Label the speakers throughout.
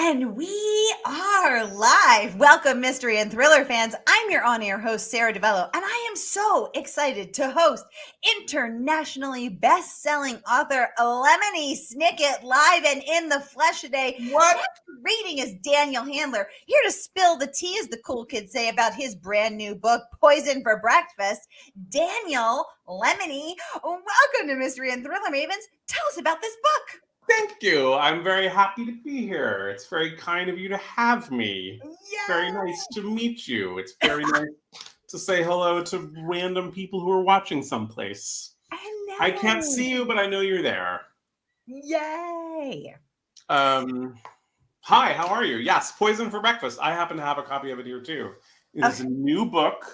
Speaker 1: And we are live. Welcome, mystery and thriller fans. I'm your on-air host, Sara DiVello, and I am so excited to host internationally best-selling author Lemony Snicket live and in the flesh today.
Speaker 2: What?
Speaker 1: Next reading is Danielle Handler, here to spill the tea, as the cool kids say, about his brand new book, Poison for Breakfast. Danielle, Lemony, welcome to Mystery and Thriller Mavens. Tell us about this book.
Speaker 2: Thank you. I'm very happy to be here. It's very kind of you to have me.
Speaker 1: Yay!
Speaker 2: It's very nice to meet you. It's very nice to say hello to random people who are watching someplace. I can't see you, but I know you're there.
Speaker 1: Yay!
Speaker 2: Hi, how are you? Yes, Poison for Breakfast. I happen to have a copy of it here too. It is a new book.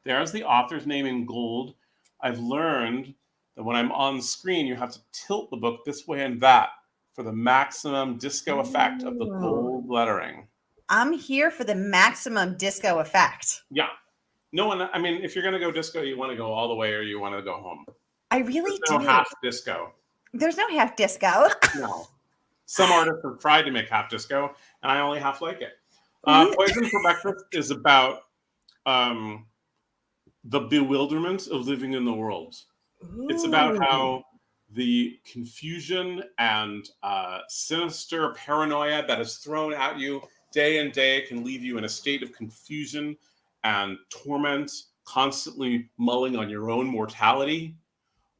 Speaker 2: There's the author's name in gold. I've learned that when I'm on screen, you have to tilt the book this way and that for the maximum disco effect of the gold lettering.
Speaker 1: I'm here for the maximum disco effect.
Speaker 2: Yeah. No one, I mean, if you're going to go disco, you want to go all the way or you want to go home.
Speaker 1: I really do.
Speaker 2: There's no half disco.
Speaker 1: There's no half disco.
Speaker 2: No. Some artists have tried to make half disco, and I only half like it. Poison for Breakfast is about the bewilderment of living in the world. It's about how the confusion and sinister paranoia that is thrown at you day and day can leave you in a state of confusion and torment, constantly mulling on your own mortality.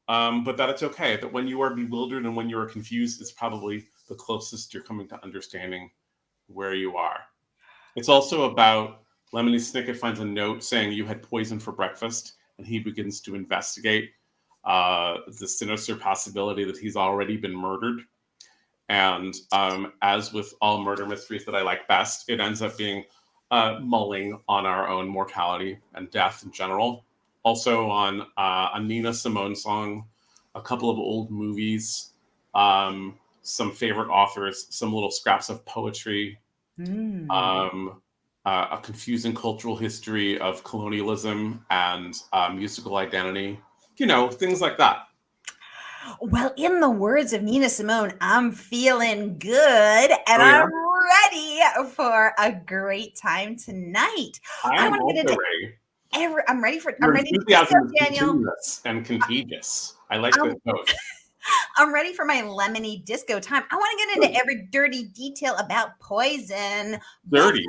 Speaker 2: But that it's okay, that when you are bewildered and when you are confused, it's probably the closest you're coming to understanding where you are. It's also about Lemony Snicket finds a note saying you had poison for breakfast, and he begins to investigate the sinister possibility that he's already been murdered. And as with all murder mysteries that I like best, it ends up being mulling on our own mortality and death in general. Also on a Nina Simone song, a couple of old movies, some favorite authors, some little scraps of poetry, a confusing cultural history of colonialism and musical identity. You know, things like that.
Speaker 1: Well, in the words of Nina Simone, I'm feeling good and I'm ready for a great time tonight.
Speaker 2: I'm also ready.
Speaker 1: I'm ready for
Speaker 2: enthusiasm is continuous and contagious. I like this both.
Speaker 1: I'm ready for my lemony disco time. I want to get into every dirty detail about poison.
Speaker 2: Dirty?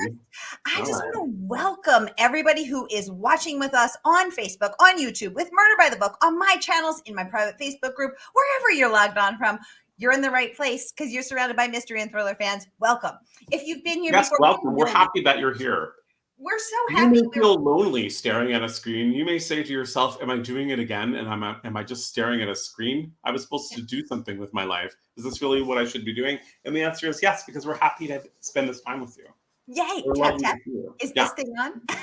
Speaker 1: I just want to welcome everybody who is watching with us on Facebook, on YouTube, with Murder by the Book, on my channels, in my private Facebook group, wherever you're logged on from. You're in the right place because you're surrounded by mystery and thriller fans. Welcome. If you've been here before,
Speaker 2: welcome. We're happy that you're here.
Speaker 1: We're so happy.
Speaker 2: You may feel lonely staring at a screen. You may say to yourself, am I doing it again? And am I just staring at a screen? I was supposed to do something with my life. Is this really what I should be doing? And the answer is yes, because we're happy to spend this time with you.
Speaker 1: Yay. Tap, tap. Is this thing on?
Speaker 2: I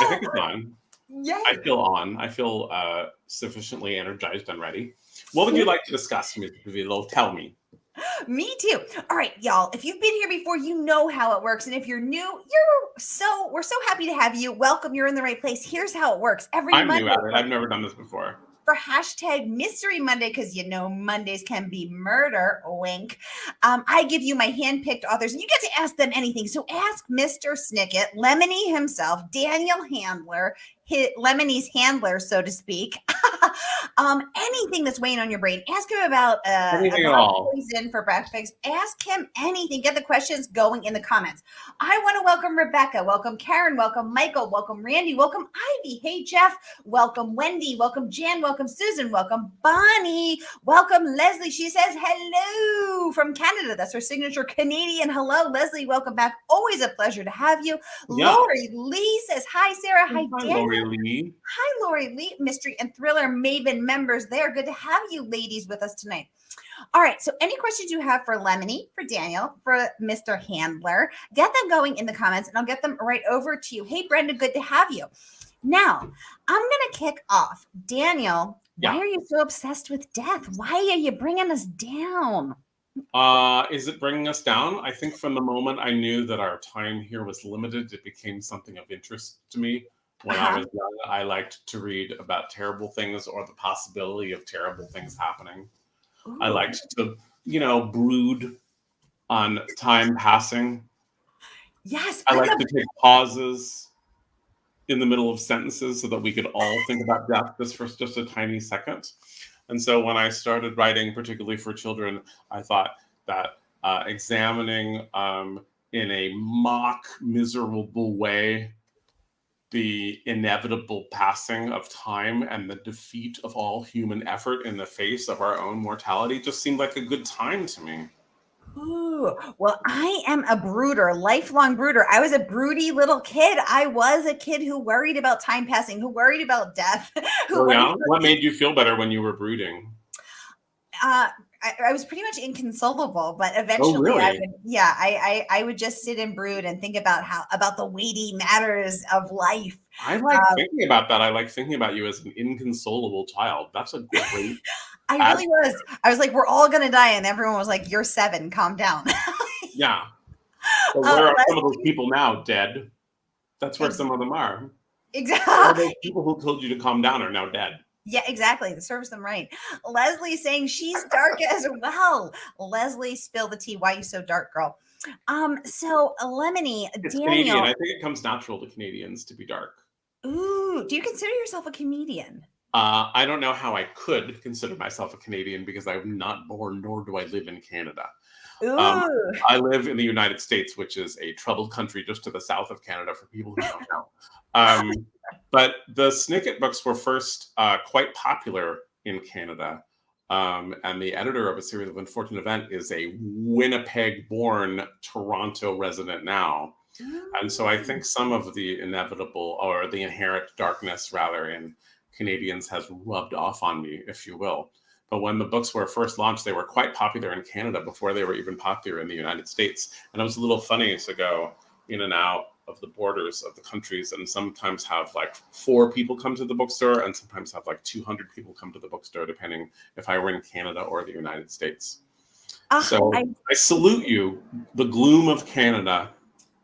Speaker 2: think it's on.
Speaker 1: Yay.
Speaker 2: I feel on. I feel sufficiently energized and ready. What would you like to discuss, Ms. DiVello? Tell me.
Speaker 1: Me too. All right, y'all. If you've been here before, you know how it works. And if you're new, we're so happy to have you. Welcome. You're in the right place. Here's how it works.
Speaker 2: I'm new at it. I've never done this before.
Speaker 1: For hashtag Mystery Monday, because you know Mondays can be murder, wink. I give you my hand-picked authors, and you get to ask them anything. So ask Mr. Snicket, Lemony himself, Danielle Handler, Lemony's handler, so to speak. Anything that's weighing on your brain. Ask him about
Speaker 2: anything at all.
Speaker 1: Poison for breakfast. Ask him anything. Get the questions going in the comments. I want to welcome Rebecca. Welcome Karen. Welcome Michael. Welcome Randy. Welcome Ivy. Hey Jeff. Welcome Wendy. Welcome Jan. Welcome Susan. Welcome Bonnie. Welcome Leslie. She says hello from Canada. That's her signature Canadian hello. Leslie, welcome back. Always a pleasure to have you. Yeah. Lori Lee says hi, Sarah. Hi, Daniel.
Speaker 2: Lori Lee.
Speaker 1: Hi, Lori Lee. Mystery and Thriller Maven members there. Good to have you ladies with us tonight. All right. So any questions you have for Lemony, for Daniel, for Mr. Handler, get them going in the comments and I'll get them right over to you. Hey, Brenda, good to have you. Now, I'm going to kick off. Daniel, why are you so obsessed with death? Why are you bringing us down?
Speaker 2: Is it bringing us down? I think from the moment I knew that our time here was limited, it became something of interest to me. When I was young, I liked to read about terrible things or the possibility of terrible things happening. Ooh. I liked to, brood on time passing.
Speaker 1: Yes.
Speaker 2: I like to take pauses in the middle of sentences so that we could all think about death just a tiny second. And so when I started writing, particularly for children, I thought that examining in a mock miserable way the inevitable passing of time and the defeat of all human effort in the face of our own mortality just seemed like a good time to me.
Speaker 1: Ooh, well, I am a brooder, lifelong brooder. I was a broody little kid. I was a kid who worried about time passing, who worried about death, who
Speaker 2: Oh
Speaker 1: worried
Speaker 2: yeah?
Speaker 1: about,
Speaker 2: What made you feel better when you were brooding?
Speaker 1: I was pretty much inconsolable, but
Speaker 2: Oh,
Speaker 1: eventually I
Speaker 2: really?
Speaker 1: would, yeah, I would just sit and brood and think about about the weighty matters of life.
Speaker 2: I like
Speaker 1: Um,
Speaker 2: thinking about that. I like thinking about you as an inconsolable child. That's a great
Speaker 1: I
Speaker 2: ad.
Speaker 1: really was. I was like, we're all gonna die, and everyone was like, "You're 7, calm down."
Speaker 2: Yeah. But where are some of those
Speaker 1: Leslie,
Speaker 2: people now? Dead. That's where
Speaker 1: ex-
Speaker 2: some of them are. Some of those
Speaker 1: exactly.
Speaker 2: people who told you to calm down are now dead.
Speaker 1: Yeah, exactly. That serves them right. Leslie saying she's dark as well. Leslie, spill the tea. Why you so dark, girl? So Lemony,
Speaker 2: It's Canadian. I
Speaker 1: Daniel.
Speaker 2: think it comes natural to Canadians to be dark.
Speaker 1: Ooh, do you consider yourself a comedian?
Speaker 2: I don't know how I could consider myself a Canadian because I'm not born, nor do I live in Canada. Um,
Speaker 1: Ooh.
Speaker 2: I live in the United States, which is a troubled country just to the south of Canada for people who don't know. But the Snicket books were first quite popular in Canada. And the editor of A Series of Unfortunate Events is a Winnipeg-born Toronto resident now. And so I think some of the inevitable or the inherent darkness, rather, in Canadians has rubbed off on me, if you will. But when the books were first launched, they were quite popular in Canada before they were even popular in the United States. And it was a little funny to go in and out of the borders of the countries and sometimes have like 4 people come to the bookstore and sometimes have like 200 people come to the bookstore, depending if I were in Canada or the United States. So I salute you, the gloom of Canada.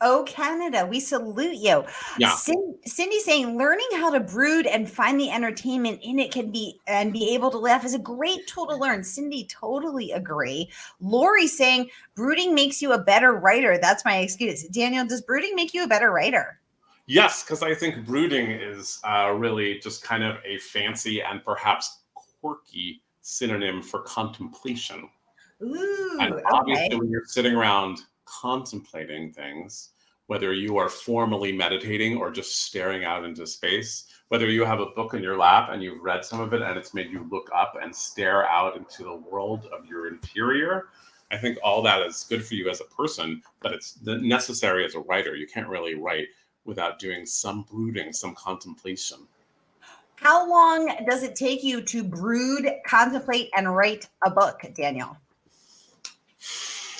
Speaker 1: Oh, Canada, we salute you.
Speaker 2: Yeah.
Speaker 1: Cindy saying learning how to brood and find the entertainment in it can be and be able to laugh is a great tool to learn. Cindy, totally agree. Lori saying brooding makes you a better writer. That's my excuse. Daniel, does brooding make you a better writer?
Speaker 2: Yes, because I think brooding is really just kind of a fancy and perhaps quirky synonym for contemplation. And
Speaker 1: Ooh,
Speaker 2: obviously,
Speaker 1: okay.
Speaker 2: when you're sitting around contemplating things, whether you are formally meditating or just staring out into space, whether you have a book in your lap and you've read some of it and it's made you look up and stare out into the world of your interior, I think all that is good for you as a person, but it's necessary as a writer. You can't really write without doing some brooding, some contemplation.
Speaker 1: How long does it take you to brood, contemplate, and write a book, Daniel?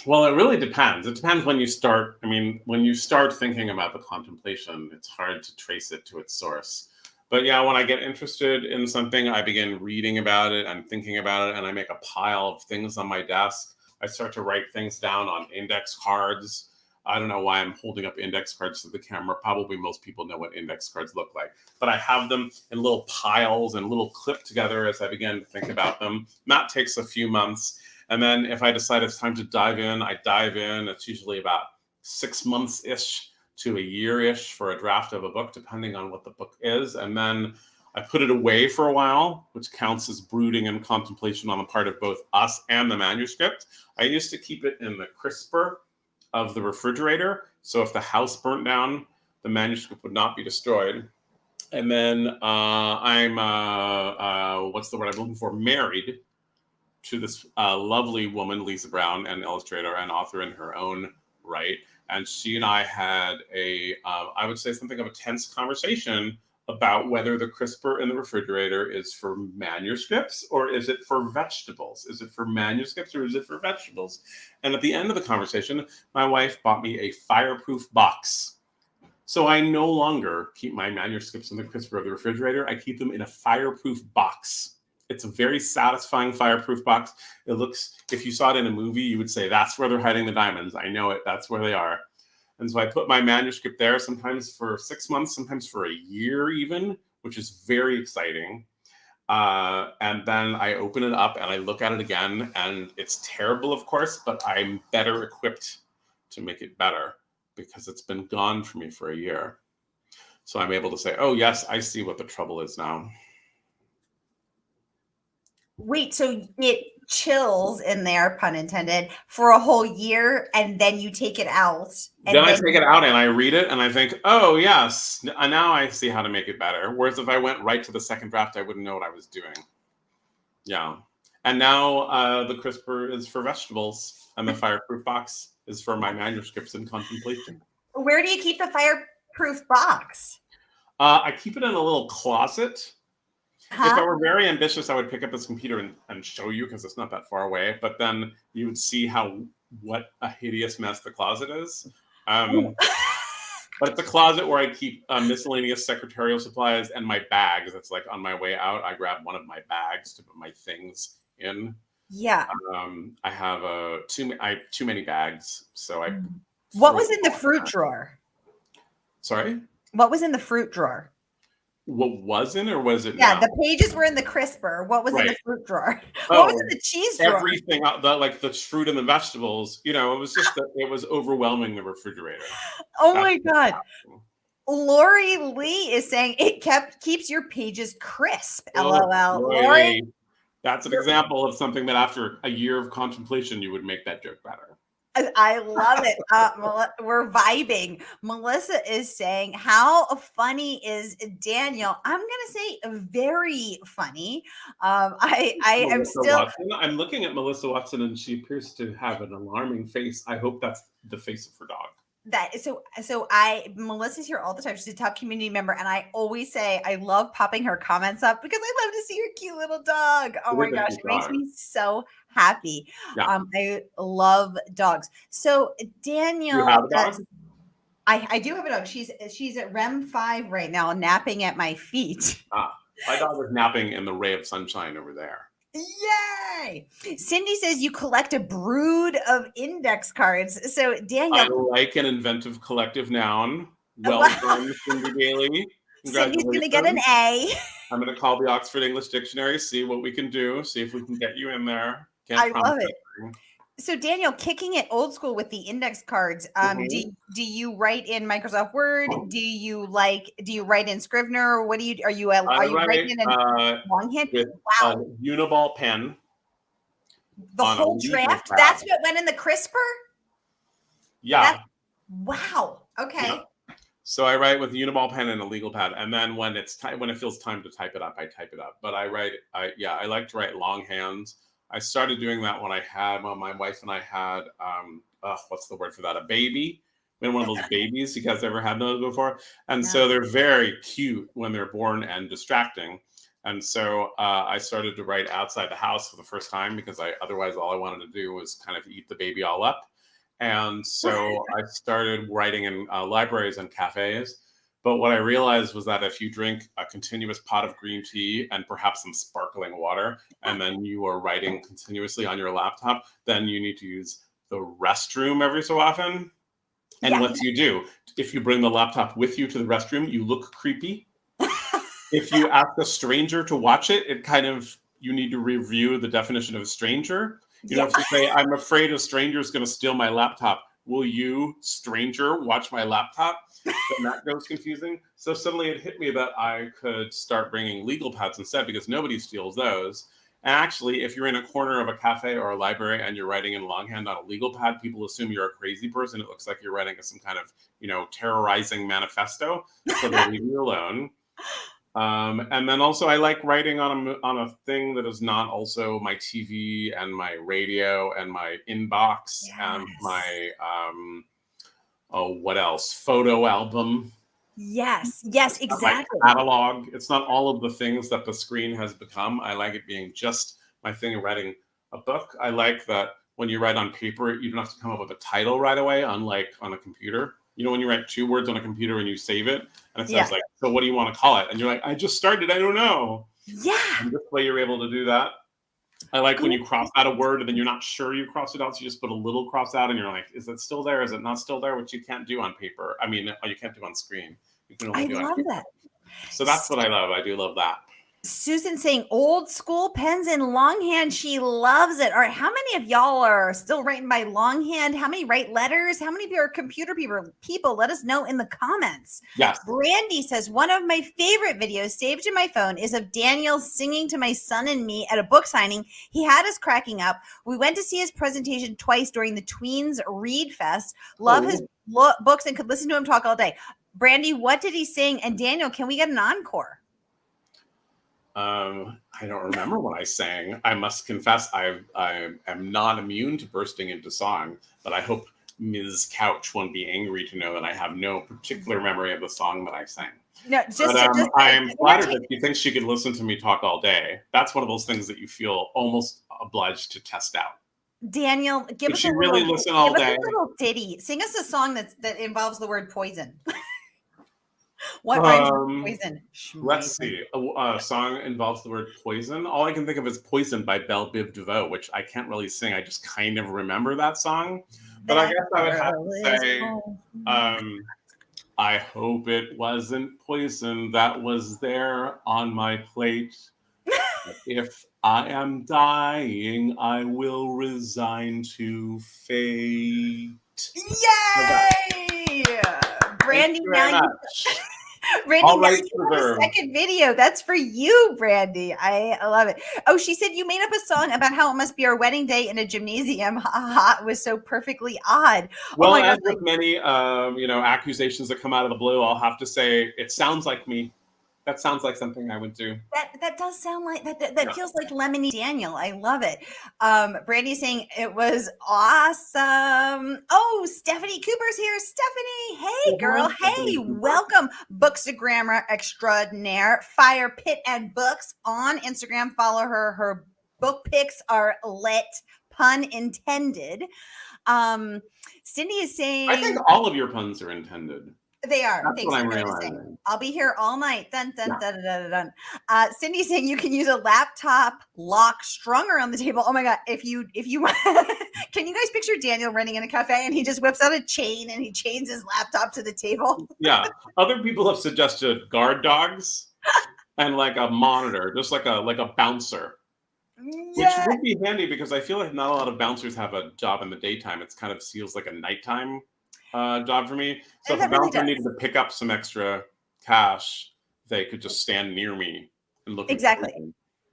Speaker 2: Well, it really depends. It depends when you start. I mean, when you start thinking about the contemplation, it's hard to trace it to its source. But yeah, when I get interested in something, I begin reading about it and thinking about it, and I make a pile of things on my desk. I start to write things down on index cards. I don't know why I'm holding up index cards to the camera. Probably most people know what index cards look like. But I have them in little piles and little clipped together as I begin to think about them. And that takes a few months. And then if I decide it's time to dive in, I dive in. It's usually about 6 months-ish to a year-ish for a draft of a book, depending on what the book is. And then I put it away for a while, which counts as brooding and contemplation on the part of both us and the manuscript. I used to keep it in the crisper of the refrigerator. So if the house burnt down, the manuscript would not be destroyed. And then I'm, what's the word I'm looking for? Married to this lovely woman, Lisa Brown, an illustrator and author in her own right. And she and I had I would say something of a tense conversation about whether the crisper in the refrigerator is for manuscripts or is it for vegetables? Is it for manuscripts or is it for vegetables? And at the end of the conversation, my wife bought me a fireproof box. So I no longer keep my manuscripts in the crisper of the refrigerator. I keep them in a fireproof box. It's a very satisfying fireproof box. It looks, if you saw it in a movie, you would say, that's where they're hiding the diamonds. I know it. That's where they are. And so I put my manuscript there, sometimes for 6 months, sometimes for a year even, which is very exciting. And then I open it up and I look at it again, and it's terrible, of course, but I'm better equipped to make it better because it's been gone for me for a year. So I'm able to say, oh, yes, I see what the trouble is now.
Speaker 1: Wait, so it chills in there, pun intended, for a whole year, and then you take it out. And
Speaker 2: Then I take it out and I read it and I think, oh, yes, now I see how to make it better. Whereas if I went right to the second draft, I wouldn't know what I was doing. Yeah. And now the crisper is for vegetables and the fireproof box is for my manuscripts in contemplation.
Speaker 1: Where do you keep the fireproof box?
Speaker 2: I keep it in a little closet. If I were very ambitious, I would pick up this computer and show you because it's not that far away. But then you would see what a hideous mess the closet is. But it's a closet where I keep miscellaneous secretarial supplies and my bags. It's like on my way out, I grab one of my bags to put my things in.
Speaker 1: Yeah.
Speaker 2: I have too many bags, so I.
Speaker 1: What was in the fruit drawer?
Speaker 2: Sorry.
Speaker 1: What was in the fruit drawer?
Speaker 2: What was in, or was it?
Speaker 1: Yeah,
Speaker 2: now?
Speaker 1: the pages were in the crisper. What was in the fruit drawer?
Speaker 2: Oh,
Speaker 1: what was in the cheese drawer?
Speaker 2: Everything, like the fruit and the vegetables. It was just that it was overwhelming the refrigerator.
Speaker 1: Oh my God. Lori Lee is saying it keeps your pages crisp. LOL. Lori,
Speaker 2: that's an example of something that after a year of contemplation, you would make that joke better.
Speaker 1: I love it. We're vibing. Melissa is saying, how funny is Danielle? I'm going to say very funny. I am still.
Speaker 2: Watson. I'm looking at Melissa Watson and she appears to have an alarming face. I hope that's the face of her dog.
Speaker 1: Melissa's here all the time. She's a top community member, and I always say I love popping her comments up because I love to see her cute little dog. Oh my gosh, it makes me so happy. Yeah. I love dogs. So Danielle,
Speaker 2: you have a dog?
Speaker 1: I do have a dog. She's at REM 5 right now, napping at my feet.
Speaker 2: My dog is napping in the ray of sunshine over there.
Speaker 1: Yay! Cindy says you collect a brood of index cards. So Danielle,
Speaker 2: I like an inventive collective noun. Well done, Cindy Bailey.
Speaker 1: Cindy's going to get an A.
Speaker 2: I'm going to call the Oxford English Dictionary, see what we can do, see if we can get you in there.
Speaker 1: I love it. So Danielle, kicking it old school with the index cards. Do you write in Microsoft Word? Do you write in Scrivener? What do you? Are you writing in longhand?
Speaker 2: Wow. Uniball pen.
Speaker 1: The whole draft. That's what went in the crisper.
Speaker 2: Yeah.
Speaker 1: Wow. Okay.
Speaker 2: Yeah. So I write with a Uniball pen and a legal pad, and then when it feels time to type it up, I type it up. But I like to write longhand. I started doing that when my wife and I had, what's the word for that? A baby. We had one of those babies. You guys ever had those before? And so they're very cute when they're born and distracting. And so I started to write outside the house for the first time because otherwise all I wanted to do was kind of eat the baby all up. And so I started writing in libraries and cafes. But what I realized was that if you drink a continuous pot of green tea and perhaps some sparkling water, and then you are writing continuously on your laptop, then you need to use the restroom every so often. And what do? If you bring the laptop with you to the restroom, you look creepy. If you ask a stranger to watch it, you need to review the definition of a stranger. You have to say, I'm afraid a stranger is going to steal my laptop. Will you, stranger, watch my laptop? Then that goes confusing. So suddenly it hit me that I could start bringing legal pads instead because nobody steals those. And actually, if you're in a corner of a cafe or a library and you're writing in longhand on a legal pad, people assume you're a crazy person. It looks like you're writing some kind of, terrorizing manifesto. So they leave you alone. And then also I like writing on a thing that is not also my TV and my radio and my inbox and my what else? Photo album.
Speaker 1: Yes, exactly.
Speaker 2: My catalog. It's not all of the things that the screen has become. I like it being just my thing of writing a book. I like that when you write on paper, you don't have to come up with a title right away, unlike on a computer. When you write 2 words on a computer and you save it, and it says so what do you want to call it? And you're like, I just started, I don't know.
Speaker 1: Yeah.
Speaker 2: And this way you're able to do that. I like when you cross out a word and then you're not sure you crossed it out, so you just put a little cross out and you're like, is it still there? Is it not still there? Which you can't do on paper. I mean, you can't do on screen. You can only do on paper.
Speaker 1: That.
Speaker 2: So that's what I love. I do love that.
Speaker 1: Susan saying old school pens in longhand. She loves it. All right. How many of y'all are still writing by longhand? How many write letters? How many of you are computer people? Let us know in the comments.
Speaker 2: Yes.
Speaker 1: Brandy says, one of my favorite videos saved in my phone is of Daniel singing to my son and me at a book signing. He had us cracking up. We went to see his presentation twice during the Tweens Read Fest. Love his books and could listen to him talk all day. Brandy, what did he sing? And Daniel, can we get an encore?
Speaker 2: I don't remember what I sang. I must confess, I am not immune to bursting into song, but I hope Ms. Couch won't be angry to know that I have no particular memory of the song that I sang.
Speaker 1: No,
Speaker 2: I am flattered that she thinks she could listen to me talk all day. That's one of those things that you feel almost obliged to test out.
Speaker 1: Daniel, give us a little ditty. Sing us a song that involves the word poison. What rhymes with poison?
Speaker 2: Let's see. A song involves the word poison. All I can think of is Poison by Belle Biv DeVoe, which I can't really sing. I just kind of remember that song. But I guess I would have to say, I hope it wasn't poison that was there on my plate. If I am dying, I will resign to fate.
Speaker 1: Yay! Brandy, now Brandy, now you have a second video. That's for you, Brandy. I love it. Oh, she said you made up a song about how it must be our wedding day in a gymnasium. It was so perfectly odd.
Speaker 2: Well, as with many, accusations that come out of the blue, I'll have to say it sounds like me. That sounds like something I would do.
Speaker 1: That does sound like that feels like Lemony Daniel. I love it. Brandy's saying it was awesome. Oh, Stephanie Cooper's here. Stephanie, hey girl. Hey, welcome. Bookstagrammer extraordinaire. Fire Pit and Books on Instagram. Follow her. Her book picks are lit. Pun intended. Cindy is saying
Speaker 2: I think all of your puns are intended.
Speaker 1: They are.
Speaker 2: That's what I'm realizing.
Speaker 1: I'll be here all night. Dun, dun, dun, dun, dun, dun. Cindy's saying you can use a laptop lock strung around the table. Oh my God. If you can you guys picture Daniel running in a cafe and he just whips out a chain and he chains his laptop to the table?
Speaker 2: Yeah. Other people have suggested guard dogs and like a monitor, just like a bouncer. Yeah. Which would be handy because I feel like not a lot of bouncers have a job in the daytime. It kind of feels like a nighttime job for me. So if a bouncer needed to pick up some extra cash, they could just stand near me and look.
Speaker 1: Exactly.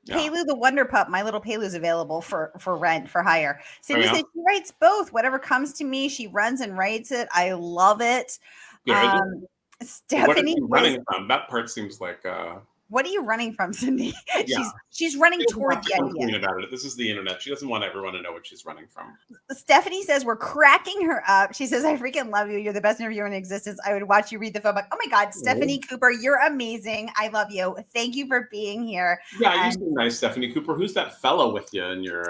Speaker 1: Yeah. Palu the Wonder Pup, my little Palu's available for rent, for hire. Cindy said she writes both. Whatever comes to me, she runs and writes it. I love it. Stephanie,
Speaker 2: what are you running from? That part seems like
Speaker 1: what are you running from, Cindy? Yeah. She's running toward the idea.
Speaker 2: About it. This is the internet. She doesn't want everyone to know what she's running from.
Speaker 1: Stephanie says we're cracking her up. She says, I freaking love you. You're the best interviewer in existence. I would watch you read the phone book. Oh my God, Stephanie Cooper, you're amazing. I love you. Thank you for being here.
Speaker 2: Yeah, you seem nice, Stephanie Cooper. Who's that fellow with you in your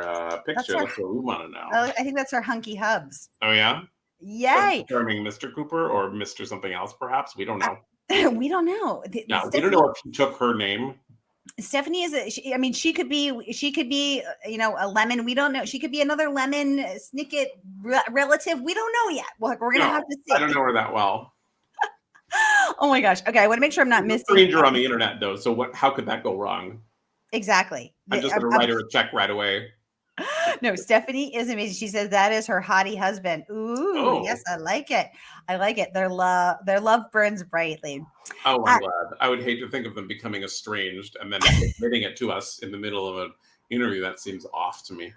Speaker 2: picture? That's what we want to know.
Speaker 1: I think that's her hunky hubs.
Speaker 2: Oh yeah?
Speaker 1: Yay.
Speaker 2: Charming Mr. Cooper or Mr. something else, perhaps? We don't know.
Speaker 1: We don't know.
Speaker 2: We don't know if he took her name.
Speaker 1: Stephanie she could be, a lemon. We don't know. She could be another Lemon Snicket relative. We don't know yet. We're going to have to see.
Speaker 2: I don't know her that well.
Speaker 1: Oh my gosh. Okay. I want to make sure I'm not missing.
Speaker 2: Stranger on the internet though. So how could that go wrong?
Speaker 1: Exactly.
Speaker 2: I'm just going to write her a check right away.
Speaker 1: No, Stephanie is amazing. She says that is her hottie husband. Ooh, yes, I like it. I like it. Their love burns brightly.
Speaker 2: Oh, I'm glad. I would hate to think of them becoming estranged and then admitting it to us in the middle of an interview. That seems off to me.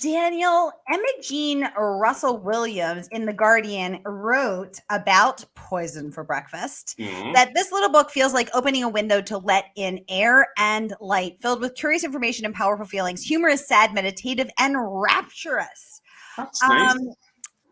Speaker 1: Daniel, Emma Jean Russell Williams in The Guardian wrote about Poison for Breakfast, that this little book feels like opening a window to let in air and light, filled with curious information and powerful feelings, humorous, sad, meditative, and rapturous.
Speaker 2: That's nice.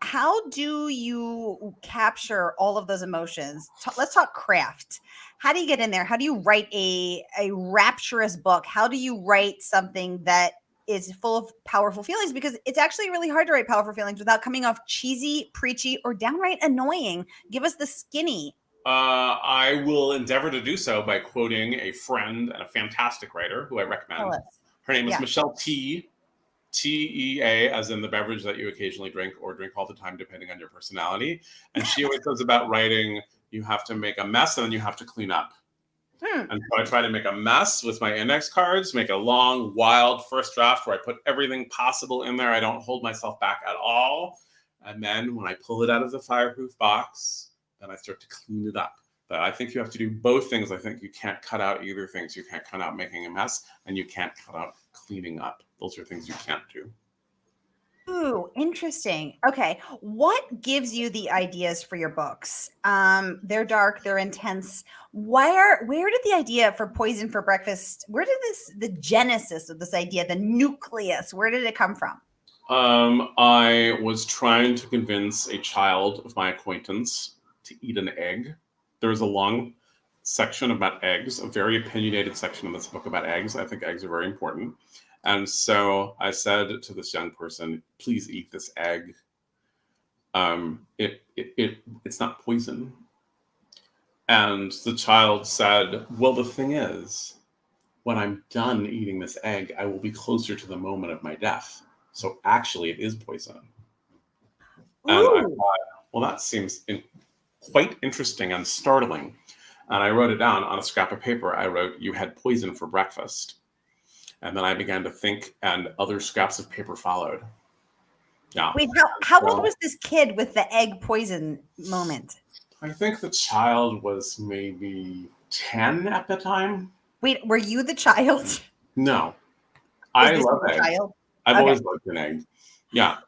Speaker 1: How do you capture all of those emotions? Let's talk craft. How do you get in there? How do you write a rapturous book? How do you write something that is full of powerful feelings? Because it's actually really hard to write powerful feelings without coming off cheesy, preachy, or downright annoying. Give us the skinny.
Speaker 2: I will endeavor to do so by quoting a friend and a fantastic writer who I recommend. Her name is Michelle T. T-E-A, as in the beverage that you occasionally drink or drink all the time, depending on your personality. And she always says about writing, you have to make a mess and then you have to clean up. And so I try to make a mess with my index cards, make a long, wild first draft where I put everything possible in there. I don't hold myself back at all. And then when I pull it out of the fireproof box, then I start to clean it up. But I think you have to do both things. I think you can't cut out either things. You can't cut out making a mess, and you can't cut out cleaning up. Those are things you can't do.
Speaker 1: Ooh, interesting. Okay. What gives you the ideas for your books? They're dark, they're intense. Where did the idea for Poison for Breakfast, where did the genesis of this idea, the nucleus, where did it come from?
Speaker 2: I was trying to convince a child of my acquaintance to eat an egg. There was a long section about eggs, a very opinionated section in this book about eggs. I think eggs are very important. And so I said to this young person, please eat this egg. It's not poison. And the child said, well, the thing is, when I'm done eating this egg, I will be closer to the moment of my death. So actually it is poison. And I thought, well, that seems quite interesting and startling. And I wrote it down on a scrap of paper. I wrote, you had poison for breakfast. And then I began to think, and other scraps of paper followed. Yeah.
Speaker 1: Wait, how old was this kid with the egg poison moment?
Speaker 2: I think the child was maybe 10 at the time.
Speaker 1: Wait, were you the child?
Speaker 2: No. I love eggs. I've always loved an egg. Yeah.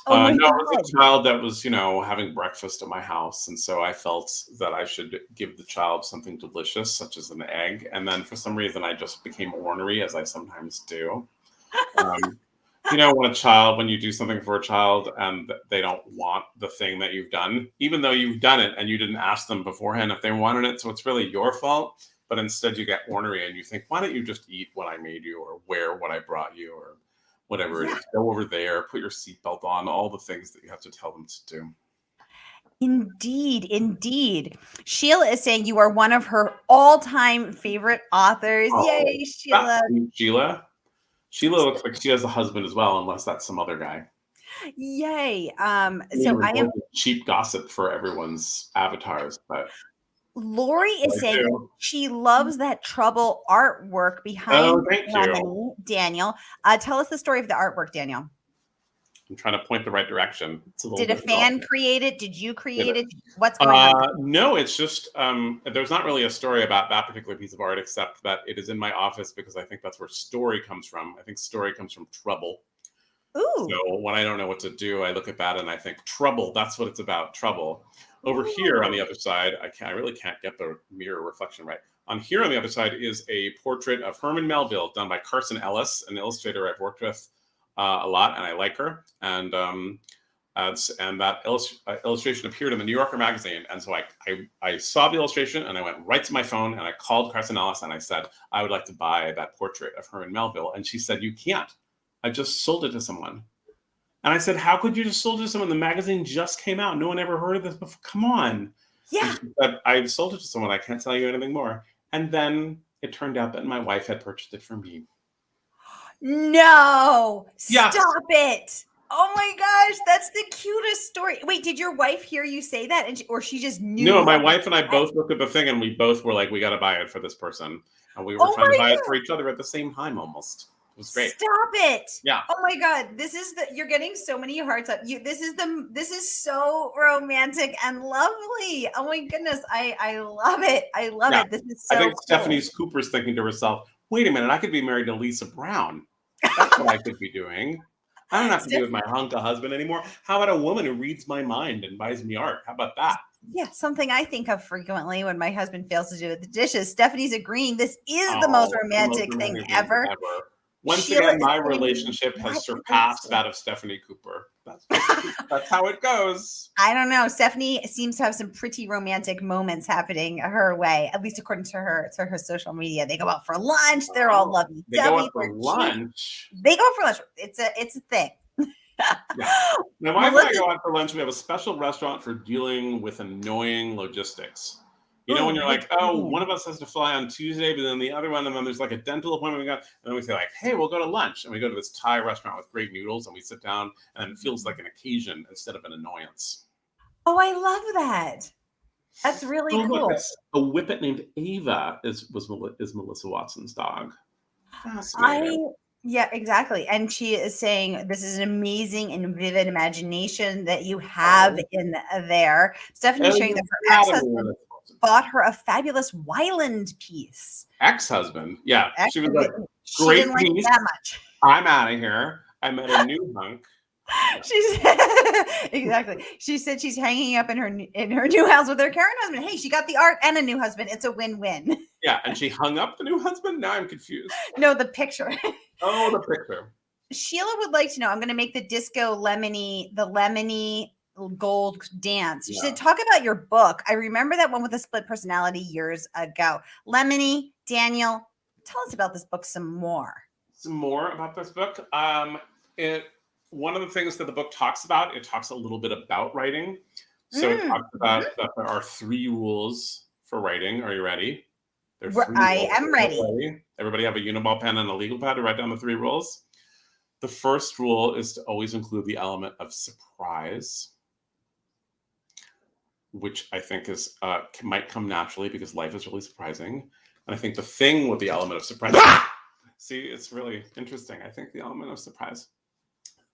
Speaker 2: No, it was a child that was, having breakfast at my house. And so I felt that I should give the child something delicious, such as an egg. And then for some reason, I just became ornery, as I sometimes do. When you do something for a child and they don't want the thing that you've done, even though you've done it and you didn't ask them beforehand if they wanted it. So it's really your fault. But instead you get ornery and you think, why don't you just eat what I made you or wear what I brought you or whatever it is, go over there, put your seatbelt on, all the things that you have to tell them to do.
Speaker 1: Indeed, indeed. Sheila is saying you are one of her all-time favorite authors. Oh, yay, Sheila.
Speaker 2: Sheila? Sheila looks like she has a husband as well, unless that's some other guy.
Speaker 1: Yay. So I am
Speaker 2: cheap gossip for everyone's avatars, but
Speaker 1: Lori is saying she loves that trouble artwork behind Lemony. Danielle, tell us the story of the artwork, Danielle.
Speaker 2: I'm trying to point the right direction.
Speaker 1: Did a fan create it? Did you create it? What's going on?
Speaker 2: No, it's just there's not really a story about that particular piece of art, except that it is in my office because I think that's where story comes from. I think story comes from trouble.
Speaker 1: Ooh.
Speaker 2: So when I don't know what to do, I look at that and I think trouble. That's what it's about, trouble. Over here on the other side, I really can't get the mirror reflection right. On here on the other side is a portrait of Herman Melville done by Carson Ellis, an illustrator I've worked with a lot, and I like her. And that illustration appeared in the New Yorker magazine. And so I saw the illustration and I went right to my phone and I called Carson Ellis and I said, I would like to buy that portrait of Herman Melville. And she said, you can't. I just sold it to someone. And I said, how could you just sold it to someone? The magazine just came out. No one ever heard of this before. Come on.
Speaker 1: Yeah.
Speaker 2: But I've sold it to someone. I can't tell you anything more. And then it turned out that my wife had purchased it for me.
Speaker 1: No. Yeah. Stop it. Oh my gosh. That's the cutest story. Wait, did your wife hear you say that? Or she just knew?
Speaker 2: No, my wife and I both looked at the thing and we both were like, we got to buy it for this person. And we were trying to buy it for each other at the same time almost. It was great.
Speaker 1: Stop it.
Speaker 2: Yeah.
Speaker 1: Oh my God. You're getting so many hearts up. This is so romantic and lovely. Oh my goodness. I love it. I love it. This is so
Speaker 2: I think
Speaker 1: cool.
Speaker 2: Stephanie Cooper's thinking to herself, wait a minute, I could be married to Lisa Brown. That's what I could be doing. I don't have to be with my hunka husband anymore. How about a woman who reads my mind and buys me art? How about that?
Speaker 1: Yeah, something I think of frequently when my husband fails to do the dishes. Stephanie's agreeing this is the most romantic thing ever.
Speaker 2: Once Sheila, again, my relationship has surpassed that of Stephanie Cooper. That's how it goes.
Speaker 1: I don't know. Stephanie seems to have some pretty romantic moments happening her way, at least according to her social media. They go out for lunch. They're all lovey-dovey.
Speaker 2: They go out for lunch.
Speaker 1: They go for lunch. It's a thing.
Speaker 2: Yeah. My wife and I go out for lunch. We have a special restaurant for dealing with annoying logistics. You know, when you're like, oh, one of us has to fly on Tuesday, but then the other one, and then there's like a dental appointment we got, and then we say like, hey, we'll go to lunch. And we go to this Thai restaurant with great noodles, and we sit down, and it feels like an occasion instead of an annoyance.
Speaker 1: Oh, I love that. That's really
Speaker 2: Oh, look,
Speaker 1: cool.
Speaker 2: it's a whippet named Ava is Melissa Watson's dog. Fascinating.
Speaker 1: Yeah, exactly. And she is saying this is an amazing and vivid imagination that you have
Speaker 2: Oh,
Speaker 1: in there. Stephanie's
Speaker 2: oh,
Speaker 1: sharing
Speaker 2: you're
Speaker 1: that her
Speaker 2: flattering me.
Speaker 1: ex-husband bought her a fabulous Wyland piece.
Speaker 2: Ex-husband. Yeah. She was like,
Speaker 1: She
Speaker 2: great
Speaker 1: didn't like it
Speaker 2: piece.
Speaker 1: that much.
Speaker 2: I'm out of here. I met a new hunk.
Speaker 1: She's exactly. She said she's hanging up in her new house with her current husband. Hey, she got the art and a new husband. It's a win-win.
Speaker 2: Yeah, and she hung up the new husband? Now I'm confused.
Speaker 1: No, the picture.
Speaker 2: Oh, the picture.
Speaker 1: Sheila would like to know. I'm going to make the lemony gold dance. She
Speaker 2: Yeah.
Speaker 1: said, talk about your book. I remember that one with a split personality years ago. Lemony, Danielle, tell us about this book some more.
Speaker 2: Some more about this book. One of the things that the book talks about, it talks a little bit about writing. So it talks about that there are 3 rules for writing. Are you ready?
Speaker 1: I am ready.
Speaker 2: Everybody have a Uniball pen and a legal pad to write down the 3 rules. The first rule is to always include the element of surprise, which I think is might come naturally because life is really surprising. And I think the thing with the element of surprise, see, it's really interesting. I think the element of surprise.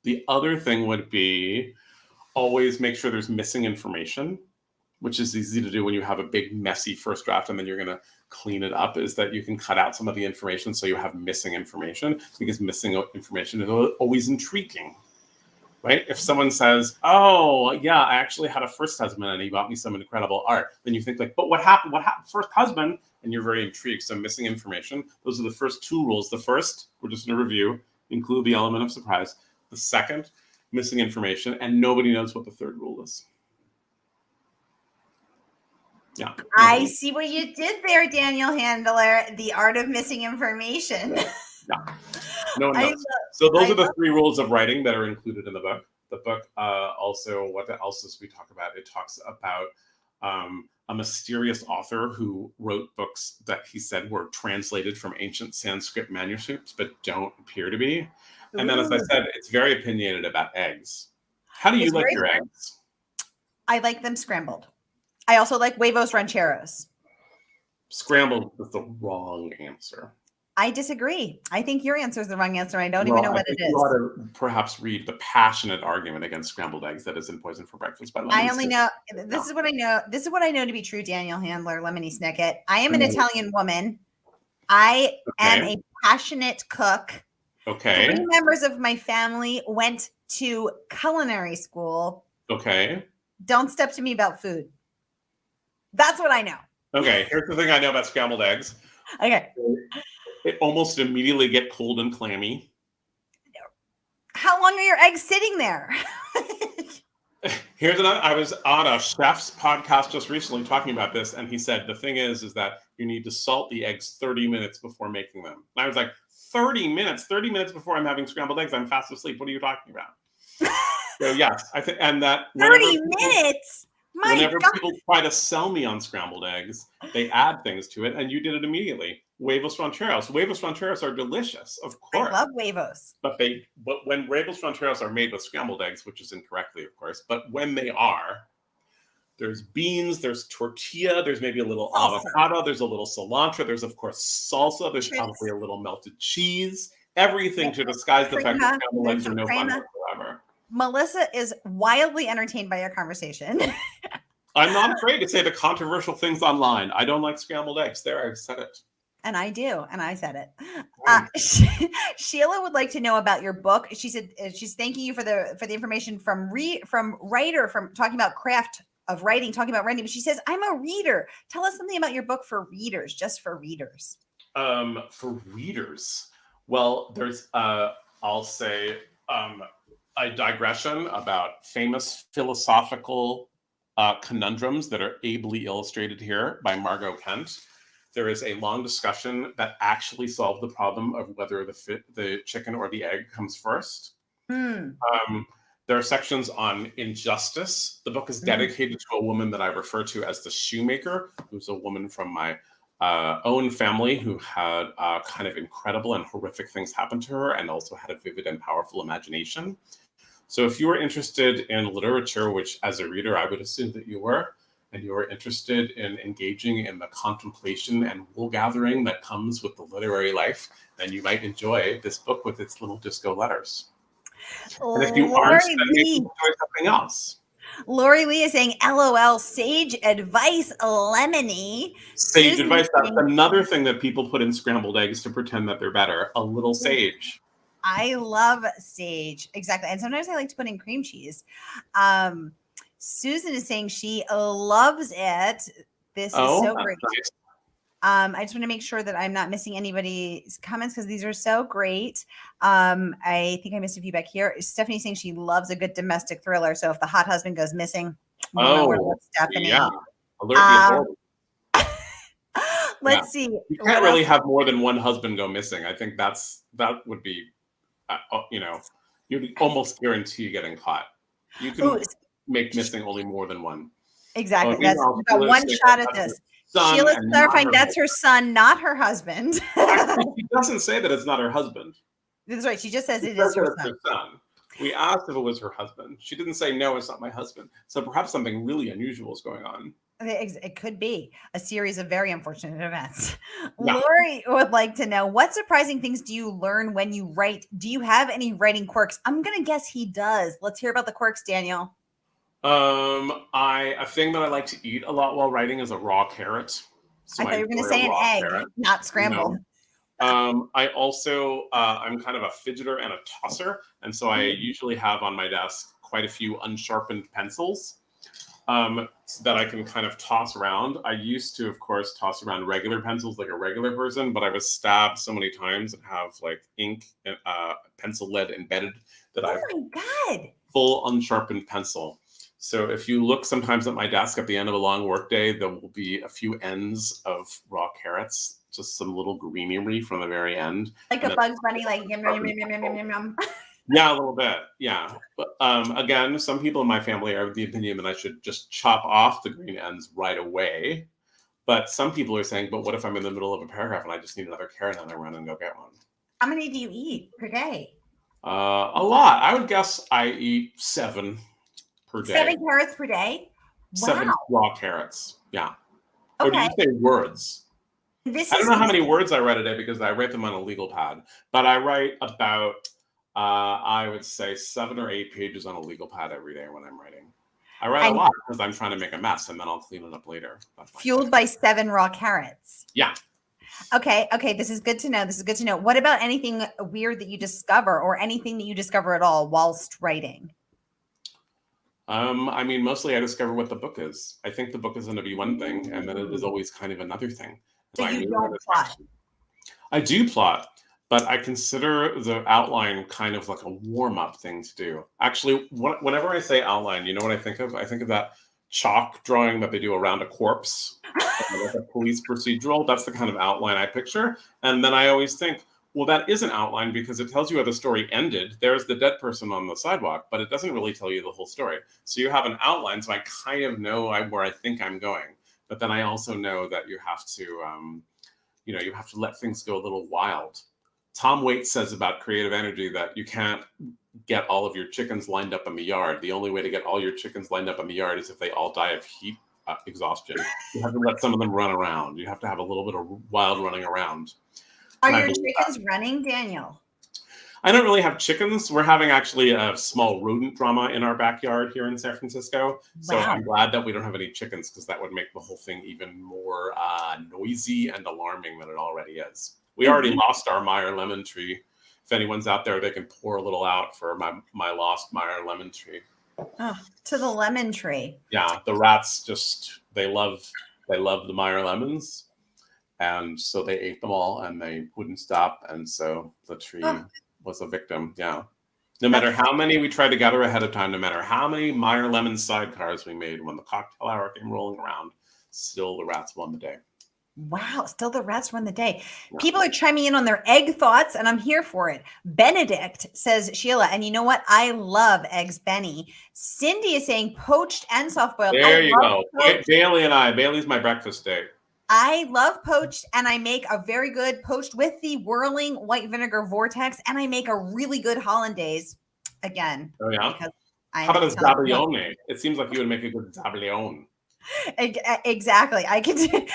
Speaker 2: The other thing would be always make sure there's missing information, which is easy to do when you have a big messy first draft and then you're going to clean it up, is that you can cut out some of the information so you have missing information, because missing information is always intriguing, right? If someone says, oh, yeah, I actually had a first husband and he bought me some incredible art, then you think like, but what happened? What happened? First husband? And you're very intrigued. So missing information. Those are the first 2 rules. The first, we're just going to review, include the element of surprise. The second, missing information, and nobody knows what the third rule is. Yeah.
Speaker 1: I see what you did there, Danielle Handler. The art of missing information.
Speaker 2: Yeah. No one knows. So those are the 3 rules of writing that are included in the book. The book also, what else does we talk about? It talks about a mysterious author who wrote books that he said were translated from ancient Sanskrit manuscripts, but don't appear to be. And then, as I said, it's very opinionated about eggs. How do you like your eggs?
Speaker 1: I like them scrambled. I also like huevos rancheros.
Speaker 2: Scrambled is the wrong answer.
Speaker 1: I disagree. I think your answer is the wrong answer. I don't even know what it is.
Speaker 2: You ought to perhaps read the passionate argument against scrambled eggs that is in Poison for Breakfast by Lemony
Speaker 1: I only
Speaker 2: Snicket.
Speaker 1: know this is what I know. This is what I know to be true, Danielle Handler, Lemony Snicket. I am an Italian woman. I am a passionate cook.
Speaker 2: Okay.
Speaker 1: 3 members of my family went to culinary school.
Speaker 2: Okay.
Speaker 1: Don't step to me about food. That's what I know.
Speaker 2: Okay. Here's the thing I know about scrambled eggs.
Speaker 1: Okay.
Speaker 2: It almost immediately get cold and clammy.
Speaker 1: How long are your eggs sitting there?
Speaker 2: Here's another. I was on a chef's podcast just recently talking about this, and he said the thing is that you need to salt the eggs 30 minutes before making them. And I was like, 30 minutes? 30 minutes before I'm having scrambled eggs, I'm fast asleep. What are you talking about? So yes, I think, and that
Speaker 1: 30 minutes.
Speaker 2: Whenever people try to sell me on scrambled eggs, they add things to it, and you did it immediately. Huevos rancheros. Huevos rancheros are delicious, of course.
Speaker 1: I love huevos.
Speaker 2: But when huevos rancheros are made with scrambled eggs, which is incorrectly, of course, but when they are, there's beans, there's tortilla, there's maybe a little avocado, there's a little cilantro, there's of course salsa, there's probably a little melted cheese, everything to disguise the fact that scrambled eggs are no fun whatsoever.
Speaker 1: Melissa is wildly entertained by our conversation.
Speaker 2: I'm not afraid to say the controversial things online. I don't like scrambled eggs. There, I've said it.
Speaker 1: And I do, and I said it. Sheila would like to know about your book. She said she's thanking you for the information from writer, from talking about craft of writing, talking about writing. But she says, "I'm a reader. Tell us something about your book for readers, just for readers."
Speaker 2: For readers, well, there's I'll say a digression about famous philosophical conundrums that are ably illustrated here by Margot Kent. There is a long discussion that actually solved the problem of whether the chicken or the egg comes first. There are sections on injustice. The book is dedicated to a woman that I refer to as the shoemaker, who's a woman from my own family who had kind of incredible and horrific things happen to her, and also had a vivid and powerful imagination. So if you were interested in literature, which as a reader I would assume that you were, and you are interested in engaging in the contemplation and wool gathering that comes with the literary life, then you might enjoy this book with its little disco letters. And if you aren't, then maybe enjoy something else.
Speaker 1: Lori Lee is saying, LOL, sage advice, Lemony.
Speaker 2: Sage advice. That's another thing that people put in scrambled eggs to pretend that they're better. A little sage.
Speaker 1: I love sage. Exactly. And sometimes I like to put in cream cheese. Susan is saying she loves it. This is so great. Nice. I just want to make sure that I'm not missing anybody's comments because these are so great. I think I missed a few back here. Stephanie's saying she loves a good domestic thriller. So if the hot husband goes missing, Stephanie.
Speaker 2: Yeah. Alert the
Speaker 1: Let's see.
Speaker 2: You can't really have more than one husband go missing. I think that would be, you'd almost guarantee getting caught. You can make missing only more than one.
Speaker 1: Exactly. That's got one shot at this. Sheila's clarifying that's her son, not her husband.
Speaker 2: Actually, she doesn't say that it's not her husband.
Speaker 1: That's right. She just says it is her
Speaker 2: son. We asked if it was her husband. She didn't say, no, it's not my husband. So perhaps something really unusual is going on.
Speaker 1: It could be a series of very unfortunate events. Yeah. Lori would like to know, what surprising things do you learn when you write? Do you have any writing quirks? I'm going to guess he does. Let's hear about the quirks, Danielle.
Speaker 2: A thing that I like to eat a lot while writing is a raw carrot.
Speaker 1: So I thought you were going to say an egg, not scrambled.
Speaker 2: No. I also, I'm kind of a fidgeter and a tosser. And so I usually have on my desk quite a few unsharpened pencils so that I can kind of toss around. I used to, of course, toss around regular pencils like a regular person, but I was stabbed so many times and have like ink, pencil lead embedded that I have full unsharpened pencil. So if you look sometimes at my desk at the end of a long workday, there will be a few ends of raw carrots, just some little greenery from the very end.
Speaker 1: Like a Bugs Bunny, like yum, yum, yum, yum, yum, yum, yum.
Speaker 2: Yeah, a little bit. Yeah. But again, some people in my family are of the opinion that I should just chop off the green ends right away. But some people are saying, but what if I'm in the middle of a paragraph and I just need another carrot and I run and go get one?
Speaker 1: How many do you eat per day?
Speaker 2: A lot. I would guess I eat 7 per day.
Speaker 1: 7 carrots per day?
Speaker 2: Wow. 7 raw carrots. Yeah. Okay. Or did you say words? I don't know how many words I write a day because I write them on a legal pad, but I write about, I would say 7 or 8 pages on a legal pad every day when I'm writing. I write a lot because I'm trying to make a mess and then I'll clean it up later.
Speaker 1: Fueled by 7 raw carrots.
Speaker 2: Yeah.
Speaker 1: Okay. This is good to know. What about anything weird that you discover or anything that you discover at all whilst writing?
Speaker 2: I mean, mostly I discover what the book is. I think the book is going to be one thing, and then it is always kind of another thing.
Speaker 1: So you don't plot?
Speaker 2: I do plot, but I consider the outline kind of like a warm-up thing to do. Actually, whenever I say outline, you know what I think of? I think of that chalk drawing that they do around a corpse, like a police procedural. That's the kind of outline I picture. And then I always think, well, that is an outline because it tells you how the story ended. There's the dead person on the sidewalk, but it doesn't really tell you the whole story. So you have an outline, so I kind of know where I think I'm going. But then I also know that you have to, you have to let things go a little wild. Tom Waits says about creative energy that you can't get all of your chickens lined up in the yard. The only way to get all your chickens lined up in the yard is if they all die of heat exhaustion. You have to let some of them run around. You have to have a little bit of wild running around.
Speaker 1: Are your chickens running, Danielle?
Speaker 2: I don't really have chickens. We're having actually a small rodent drama in our backyard here in San Francisco. So I'm glad that we don't have any chickens because that would make the whole thing even more noisy and alarming than it already is. We already lost our Meyer lemon tree. If anyone's out there, they can pour a little out for my lost Meyer lemon tree.
Speaker 1: Oh, to the lemon tree.
Speaker 2: Yeah, the rats they love the Meyer lemons. And so they ate them all and they wouldn't stop. And so the tree was a victim. Yeah. No matter how many we tried to gather ahead of time, no matter how many Meyer lemon sidecars we made when the cocktail hour came rolling around, still the rats won the day.
Speaker 1: Wow. Still the rats won the day. Yeah. People are chiming in on their egg thoughts and I'm here for it. Benedict says, Sheila, and you know what? I love eggs, Benny. Cindy is saying poached and soft boiled.
Speaker 2: There you go. Bailey's my breakfast day.
Speaker 1: I love poached and I make a very good poached with the whirling white vinegar vortex and I make a really good hollandaise again.
Speaker 2: Oh yeah. How about a zabaglione? It seems like you would make a good zabaglione.
Speaker 1: Exactly. I can do it.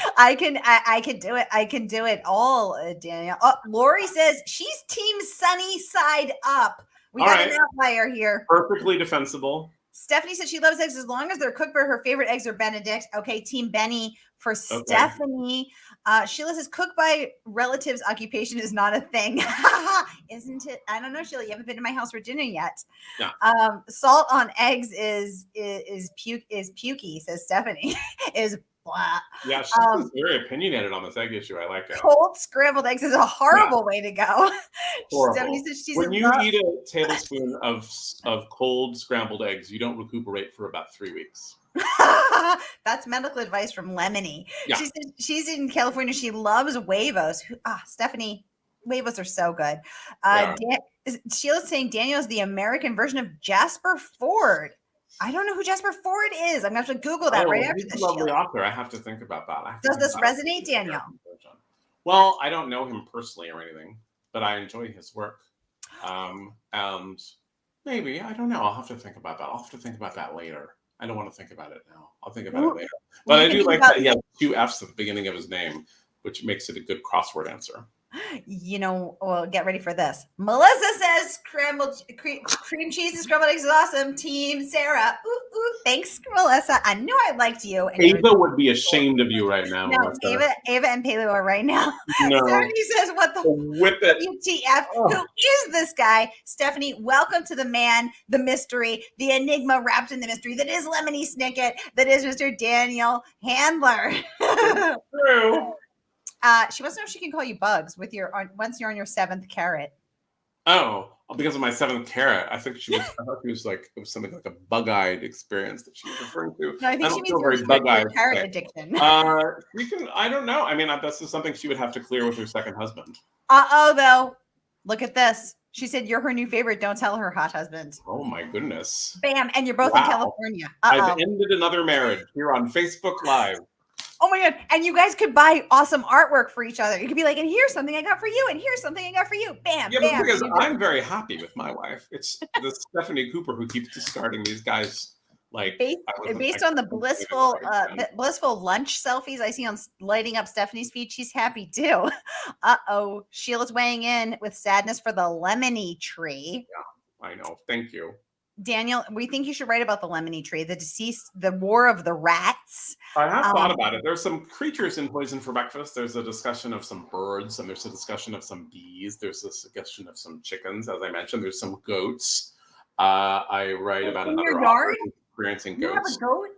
Speaker 1: I can do it all, Danielle. Oh, Lori says she's team sunny side up. We
Speaker 2: All
Speaker 1: got
Speaker 2: right.
Speaker 1: an outlier here.
Speaker 2: Perfectly defensible.
Speaker 1: Stephanie says she loves eggs as long as they're cooked, but her favorite eggs are Benedict. Okay, team Benny for Stephanie. Sheila says cook by relatives occupation is not a thing. Isn't it? I don't know, Sheila. You haven't been to my house for dinner yet.
Speaker 2: Yeah.
Speaker 1: Salt on eggs is pukey, says Stephanie. Is blah.
Speaker 2: Yeah, she's very opinionated on this egg issue. I like it.
Speaker 1: Cold scrambled eggs is a horrible way to go.
Speaker 2: Horrible.
Speaker 1: Says she's
Speaker 2: When you eat a tablespoon of cold scrambled eggs, you don't recuperate for about 3 weeks.
Speaker 1: That's medical advice from Lemony.
Speaker 2: Yeah.
Speaker 1: She says she's in California. She loves huevos. Stephanie, huevos are so good. Sheila's saying Daniel's the American version of Jasper Ford. I don't know who Jasper Ford is. I'm going to have to Google that right after this.
Speaker 2: He's a lovely author. I have to think about that.
Speaker 1: Does this resonate, Danielle?
Speaker 2: Well, I don't know him personally or anything, but I enjoy his work. And maybe, I don't know. I'll have to think about that. I'll have to think about that later. I don't want to think about it now. I'll think about it later. But I do like that he has 2 F's at the beginning of his name, which makes it a good crossword answer.
Speaker 1: Well, get ready for this. Melissa says scrambled cream cheese and scrambled eggs is awesome. Team Sarah. Ooh, thanks, Melissa. I knew I liked you.
Speaker 2: Ava would be ashamed of you right now.
Speaker 1: No, Ava and Paleo are right now.
Speaker 2: No.
Speaker 1: Stephanie says, what the
Speaker 2: Whip it.
Speaker 1: WTF? Oh. Who is this guy? Stephanie, welcome to the man, the mystery, the enigma wrapped in the mystery that is Lemony Snicket, that is Mr. Daniel Handler.
Speaker 2: True.
Speaker 1: She wants to know if she can call you Bugs once you're on your 7th carrot.
Speaker 2: Oh, because of my 7th carrot. I think I thought she was like, it was something like a bug-eyed experience that she was referring to.
Speaker 1: No, I think she means
Speaker 2: very bug-eyed
Speaker 1: carrot addiction.
Speaker 2: I don't know. I mean, that's just something she would have to clear with her second husband.
Speaker 1: Though. Look at this. She said you're her new favorite. Don't tell her hot husband.
Speaker 2: Oh my goodness.
Speaker 1: Bam. And you're both in California.
Speaker 2: I've ended another marriage here on Facebook Live.
Speaker 1: Oh my God. And you guys could buy awesome artwork for each other. You could be like, and here's something I got for you. And here's something I got for you. Bam.
Speaker 2: Yeah,
Speaker 1: bam.
Speaker 2: Because I'm very happy with my wife. It's the Stephanie Cooper who keeps discarding these guys. Like
Speaker 1: based on the blissful lunch selfies I see on lighting up Stephanie's feed, she's happy too. Sheila's weighing in with sadness for the lemony tree.
Speaker 2: Yeah, I know. Thank you.
Speaker 1: Daniel, we think you should write about the lemony tree, the war of the rats.
Speaker 2: I have thought about it. There's some creatures in Poison for Breakfast. There's a discussion of some birds, and there's a discussion of some bees. There's a discussion of some chickens, as I mentioned. There's some goats. I write about another author experiencing goats.
Speaker 1: You have a goat?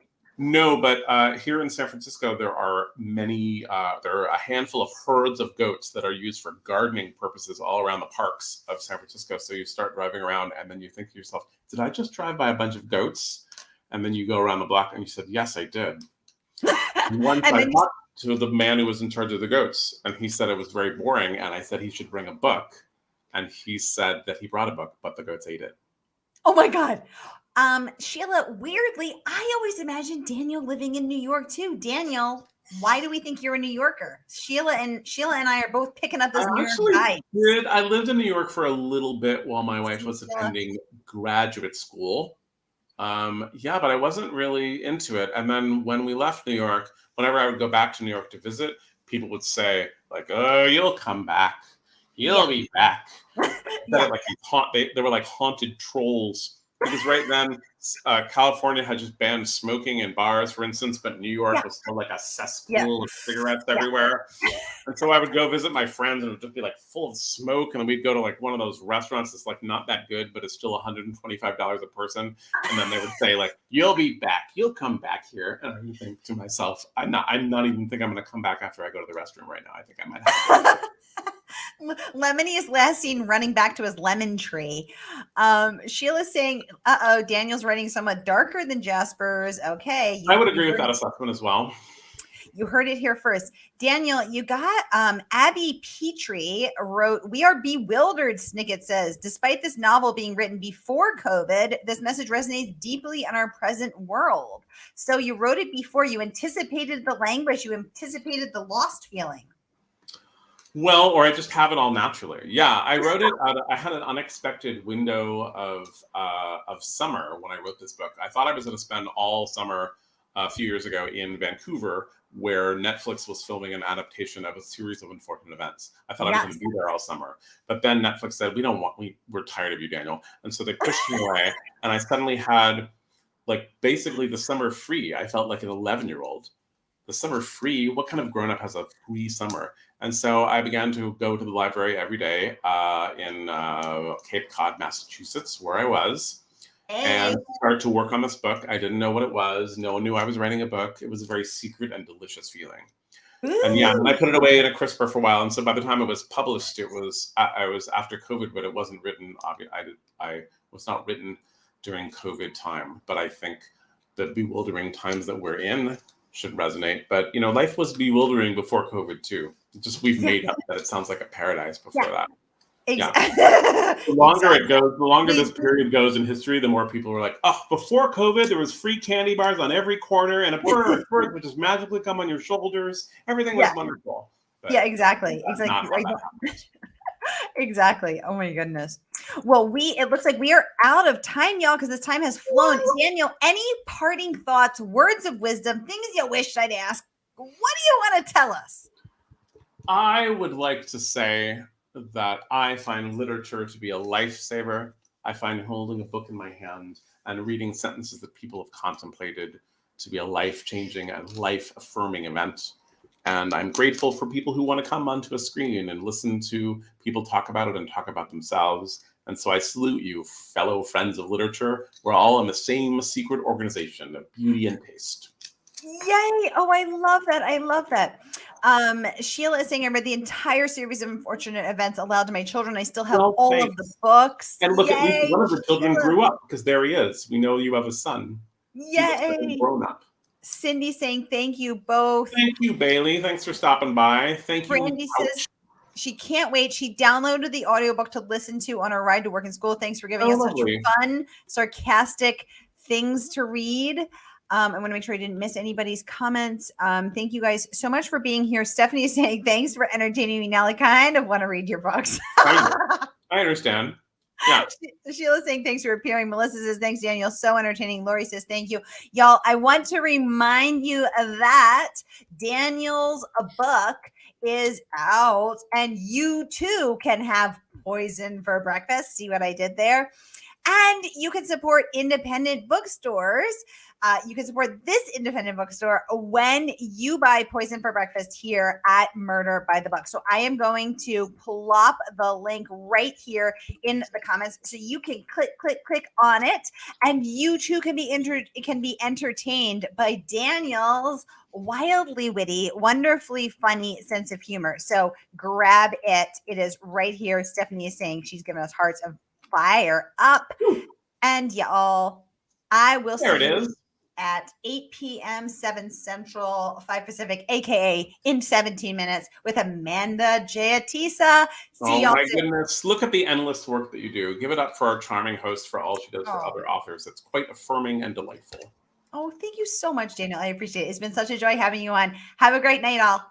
Speaker 2: No, but here in San Francisco, there are a handful of herds of goats that are used for gardening purposes all around the parks of San Francisco. So you start driving around and then you think to yourself, did I just drive by a bunch of goats? And then you go around the block and you said, yes, I did. Once I talked to the man who was in charge of the goats, and he said it was very boring. And I said he should bring a book. And he said that he brought a book, but the goats ate it.
Speaker 1: Oh my God. Sheila, weirdly, I always imagined Daniel living in New York too. Daniel, why do we think you're a New Yorker? Sheila and I are both picking up this New York vibe.
Speaker 2: I lived in New York for a little bit while my wife was attending graduate school. But I wasn't really into it. And then when we left New York, whenever I would go back to New York to visit, people would say, like, oh, you'll come back. You'll be back. They were like haunted trolls. Because right then, California had just banned smoking in bars, for instance, but New York was still like a cesspool of cigarettes everywhere. And so I would go visit my friends, and it would just be like full of smoke. And then we'd go to like one of those restaurants that's like not that good, but it's still $125 a person. And then they would say like, "You'll be back. You'll come back here." And I would think to myself, I'm not even think I'm going to come back after I go to the restroom right now. I think I might have to go.
Speaker 1: Lemony is last seen running back to his lemon tree. Sheila's saying, Daniel's writing somewhat darker than Jasper's. Okay.
Speaker 2: I would agree with that assessment as well.
Speaker 1: You heard it here first. Daniel, you got Abby Petrie wrote, "We are bewildered," Snicket says. "Despite this novel being written before COVID, this message resonates deeply in our present world." So you wrote it before. You anticipated the language. You anticipated the lost feeling.
Speaker 2: Well, or I just have it all naturally. Yeah, I wrote it. I had an unexpected window of summer when I wrote this book. I thought I was going to spend all summer a few years ago in Vancouver, where Netflix was filming an adaptation of a series of unfortunate events. I thought I was going to be there all summer, but then Netflix said, we're tired of you, Daniel. And so they pushed me away, and I suddenly had like basically the summer free. I felt like an 11-year-old. The summer free, what kind of grown-up has a free summer? And so I began to go to the library every day in Cape Cod, Massachusetts, where I was. And started to work on this book. I didn't know what it was. No one knew I was writing a book. It was a very secret and delicious feeling. Ooh. And yeah, and I put it away in a crisper for a while. And so by the time it was published, I was after COVID, but it wasn't written. I was not written during COVID time. But I think the bewildering times that we're in should resonate. But life was bewildering before COVID too. Just we've made up that it sounds like a paradise before that.
Speaker 1: Exactly.
Speaker 2: Yeah. The longer it goes, the longer this period goes in history, the more people are like, oh, before COVID, there was free candy bars on every corner and a bird would just magically come on your shoulders. Everything was wonderful.
Speaker 1: But exactly. Exactly. Oh my goodness. Well, it looks like we are out of time, y'all, because this time has flown. Danielle, any parting thoughts, words of wisdom, things you wish I'd ask? What do you want to tell us?
Speaker 2: I would like to say that I find literature to be a lifesaver. I find holding a book in my hand and reading sentences that people have contemplated to be a life-changing and life-affirming event. And I'm grateful for people who want to come onto a screen and listen to people talk about it and talk about themselves. And so I salute you, fellow friends of literature. We're all in the same secret organization of beauty and taste.
Speaker 1: Yay. Oh, I love that. I love that. Sheila is saying, I read the entire series of unfortunate events aloud to my children. I still have all of the books.
Speaker 2: And look, at least one of the children grew up, because there he is. We know you have a son.
Speaker 1: Yay.
Speaker 2: Grown up.
Speaker 1: Cindy saying, thank you both.
Speaker 2: Thank you, Bailey. Thanks for stopping by. Thank you.
Speaker 1: Brandy says she can't wait. She downloaded the audiobook to listen to on her ride to work and school. Thanks for giving us such fun, sarcastic things to read. I want to make sure I didn't miss anybody's comments. Thank you guys so much for being here. Stephanie is saying, thanks for entertaining me. Now I kind of want to read your books.
Speaker 2: I understand. Yeah.
Speaker 1: Sheila's saying, thanks for appearing. Melissa says, thanks, Danielle. So entertaining. Lori says, thank you. Y'all, I want to remind you that Danielle's book is out and you too can have poison for breakfast. See what I did there? And you can support independent bookstores. You can support this independent bookstore when you buy Poison for Breakfast here at Murder by the Book. So I am going to plop the link right here in the comments so you can click on it, and you too can be entertained by Danielle's wildly witty, wonderfully funny sense of humor. So grab it. It is right here. Stephanie is saying she's giving us hearts of fire up. And y'all, I will see you at 8 p.m. 7 Central, 5 Pacific, aka in 17 minutes with Amanda Giatisa.
Speaker 2: Oh my goodness. Look at the endless work that you do. Give it up for our charming host for all she does for other authors. It's quite affirming and delightful.
Speaker 1: Oh, thank you so much, Danielle. I appreciate it. It's been such a joy having you on. Have a great night, all.